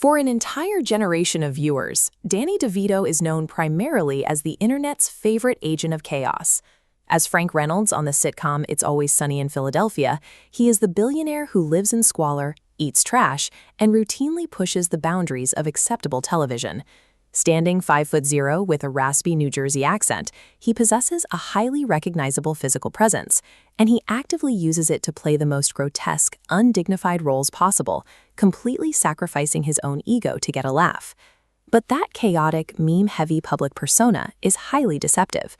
For an entire generation of viewers, Danny DeVito is known primarily as the internet's favorite agent of chaos. As Frank Reynolds on the sitcom It's Always Sunny in Philadelphia, he is the billionaire who lives in squalor, eats trash, and routinely pushes the boundaries of acceptable television. Standing 5'0" with a raspy New Jersey accent, he possesses a highly recognizable physical presence, and he actively uses it to play the most grotesque, undignified roles possible, completely sacrificing his own ego to get a laugh. But that chaotic, meme-heavy public persona is highly deceptive.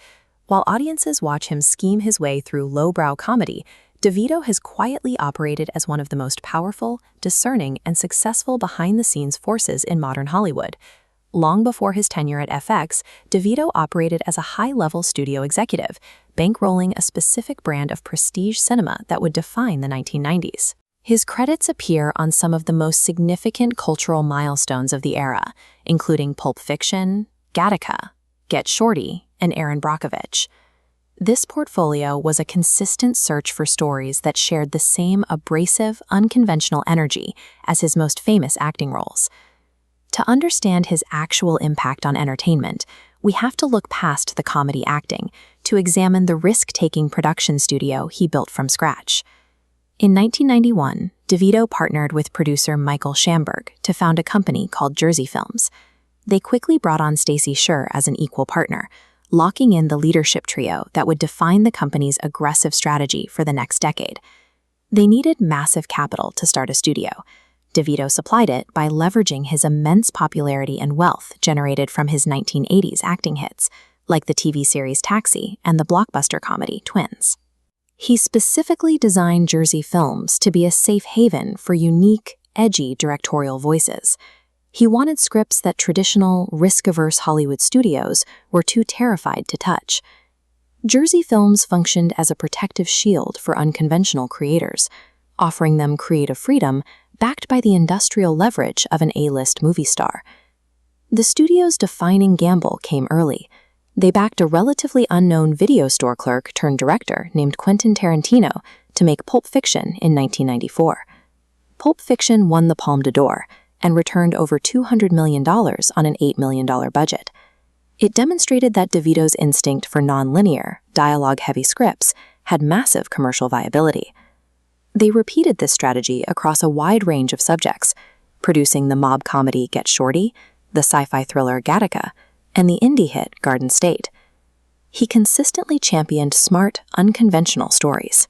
While audiences watch him scheme his way through lowbrow comedy, DeVito has quietly operated as one of the most powerful, discerning, and successful behind-the-scenes forces in modern Hollywood. Long before his tenure at FX, DeVito operated as a high-level studio executive, bankrolling a specific brand of prestige cinema that would define the 1990s. His credits appear on some of the most significant cultural milestones of the era, including Pulp Fiction, Gattaca, Get Shorty, and Erin Brockovich. This portfolio was a consistent search for stories that shared the same abrasive, unconventional energy as his most famous acting roles. To understand his actual impact on entertainment, we have to look past the comedy acting to examine the risk-taking production studio he built from scratch. In 1991, DeVito partnered with producer Michael Shamberg to found a company called Jersey Films. They quickly brought on Stacey Sher as an equal partner, locking in the leadership trio that would define the company's aggressive strategy for the next decade. They needed massive capital to start a studio. DeVito supplied it by leveraging his immense popularity and wealth generated from his 1980s acting hits, like the TV series Taxi and the blockbuster comedy Twins. He specifically designed Jersey Films to be a safe haven for unique, edgy directorial voices. He wanted scripts that traditional, risk-averse Hollywood studios were too terrified to touch. Jersey Films functioned as a protective shield for unconventional creators, offering them creative freedom backed by the industrial leverage of an A-list movie star. The studio's defining gamble came early. They backed a relatively unknown video store clerk turned director named Quentin Tarantino to make Pulp Fiction in 1994. Pulp Fiction won the Palme d'Or and returned over $200 million on an $8 million budget. It demonstrated that DeVito's instinct for non-linear, dialogue-heavy scripts had massive commercial viability. They repeated this strategy across a wide range of subjects, producing the mob comedy Get Shorty, the sci-fi thriller Gattaca, and the indie hit Garden State. He consistently championed smart, unconventional stories.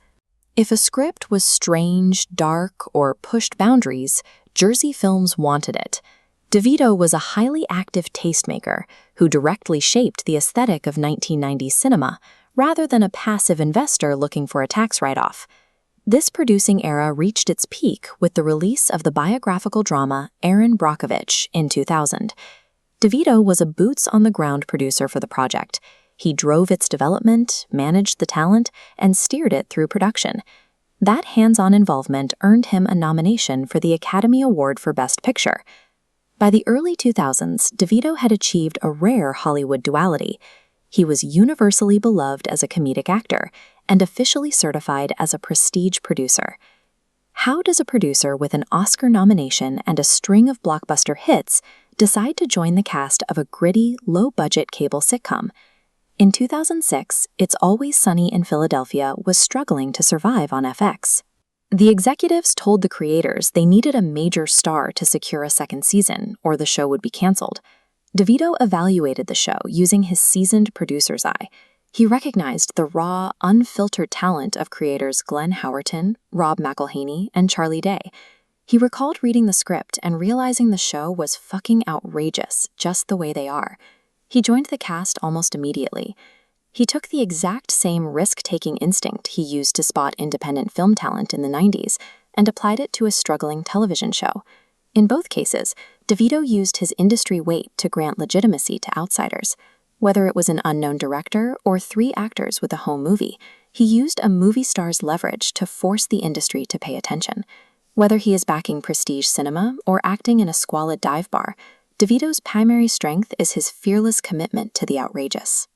If a script was strange, dark, or pushed boundaries, Jersey Films wanted it. DeVito was a highly active tastemaker who directly shaped the aesthetic of 1990s cinema, rather than a passive investor looking for a tax write-off. This producing era reached its peak with the release of the biographical drama Erin Brockovich in 2000. DeVito was a boots-on-the-ground producer for the project. He drove its development, managed the talent, and steered it through production. That hands-on involvement earned him a nomination for the Academy Award for Best Picture. By the early 2000s, DeVito had achieved a rare Hollywood duality. He was universally beloved as a comedic actor and officially certified as a prestige producer. How does a producer with an Oscar nomination and a string of blockbuster hits decide to join the cast of a gritty, low-budget cable sitcom? In 2006, It's Always Sunny in Philadelphia was struggling to survive on FX. The executives told the creators they needed a major star to secure a second season, or the show would be canceled. DeVito evaluated the show using his seasoned producer's eye. He recognized the raw, unfiltered talent of creators Glenn Howerton, Rob McElhaney, and Charlie Day. He recalled reading the script and realizing the show was fucking outrageous, just the way they are. He joined the cast almost immediately. He took the exact same risk-taking instinct he used to spot independent film talent in the 90s and applied it to a struggling television show. In both cases, DeVito used his industry weight to grant legitimacy to outsiders. Whether it was an unknown director or 3 actors with a home movie, he used a movie star's leverage to force the industry to pay attention. Whether he is backing prestige cinema or acting in a squalid dive bar, DeVito's primary strength is his fearless commitment to the outrageous.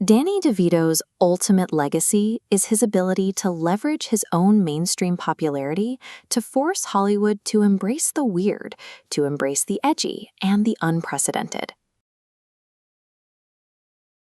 Danny DeVito's ultimate legacy is his ability to leverage his own mainstream popularity to force Hollywood to embrace the weird, to embrace the edgy and the unprecedented.